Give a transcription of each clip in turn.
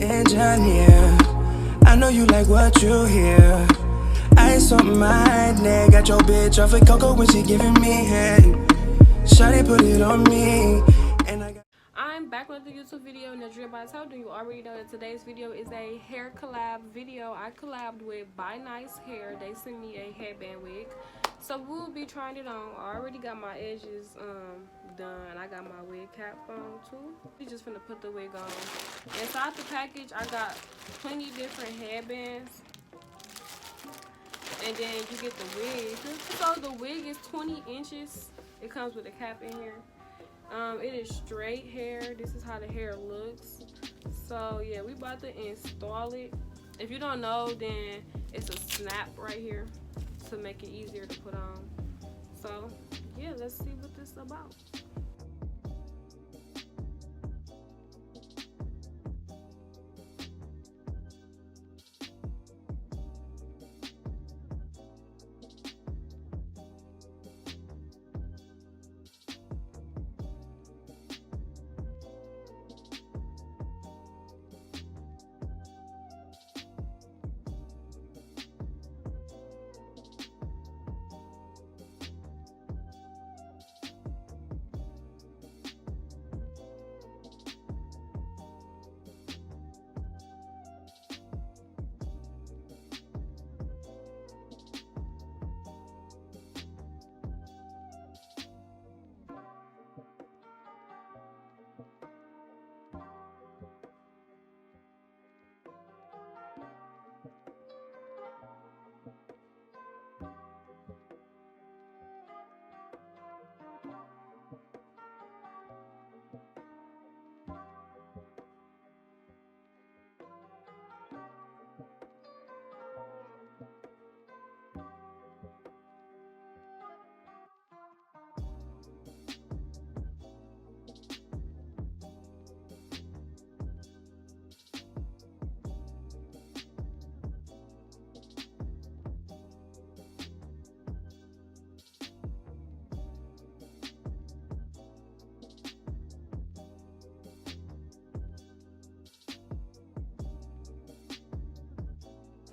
engineer. I know you like what you hear. Ice on my neck, got your bitch off of cocoa when she giving me head. Shawty put it on me. I'm back with the YouTube video, and as you do you already know that today's video is a hair collab video. I collabed with Buynicehair. They sent me a headband wig, so we'll be trying it on. I already got my edges done. I got my wig cap on too. We just finna put the wig on. Inside the package, I got plenty different headbands, and then you get the wig. So the wig is 20 inches. It comes with a cap in here. It is straight hair. This is how the hair looks. So yeah, we about to install it. If you don't know, then it's a snap right here to make it easier to put on. So yeah, let's see what this is about.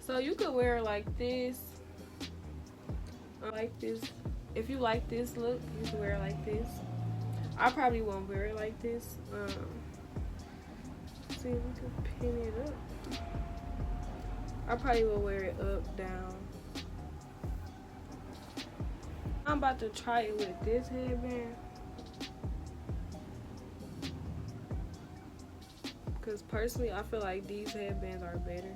So you could wear it like this, If you like this look, you can wear it like this. I probably won't wear it like this. See if we can pin it up. I probably will wear it up, down. I'm about to try it with this headband, because personally I feel like these headbands are better.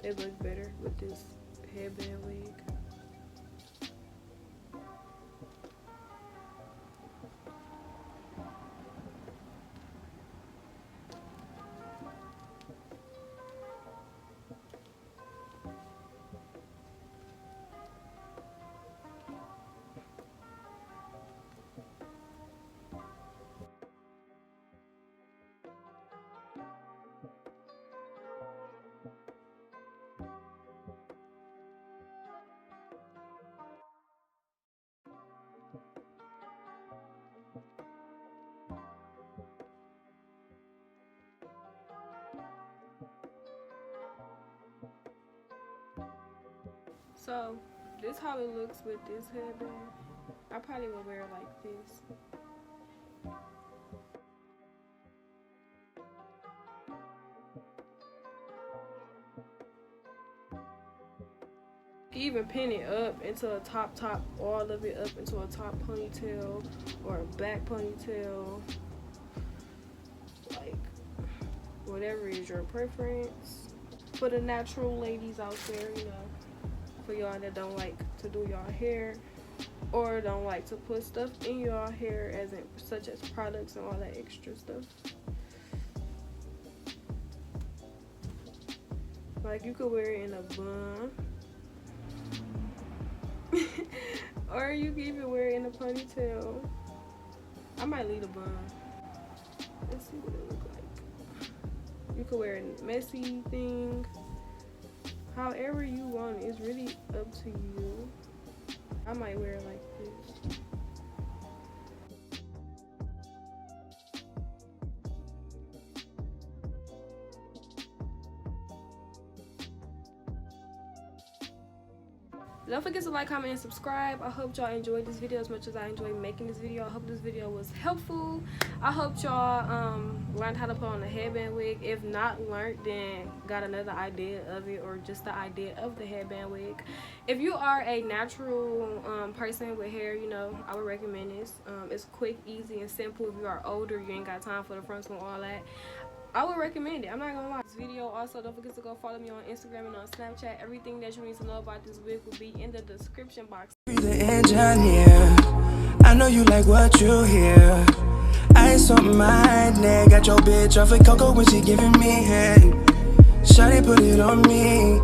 They look better with this headband wig. So this is how it looks with this headband. I probably will wear it like this. You can even pin it up into a top, all of it up into a top ponytail or a back ponytail. Like, whatever is your preference. For the natural ladies out there, you know. For y'all that don't like to do y'all hair or don't like to put stuff in y'all hair, as in such as products and all that extra stuff. Like, you could wear it in a bun or you can even wear it in a ponytail. I might leave a bun. Let's see what it looks like. You could wear a messy thing. However you want it, it's really up to you. I might wear it like this. Don't forget to like, comment, and subscribe. I hope y'all enjoyed this video as much as I enjoyed making this video. I hope this video was helpful. I hope y'all learned how to put on a headband wig. If not learned, then got another idea of it, or just the idea of the headband wig. If you are a natural person with hair, you know, I would recommend this. It's quick, easy, and simple. If you are older, you ain't got time for the fronts and all that, I would recommend it. I'm not gonna lie. This video, also don't forget to go follow me on Instagram and on Snapchat. Everything that you need to know about this wig will be in the description box. The engineer, I know you like what you hear. Ice on my neck, got your bitch off of cocoa when she giving me head. Shawty put it on me.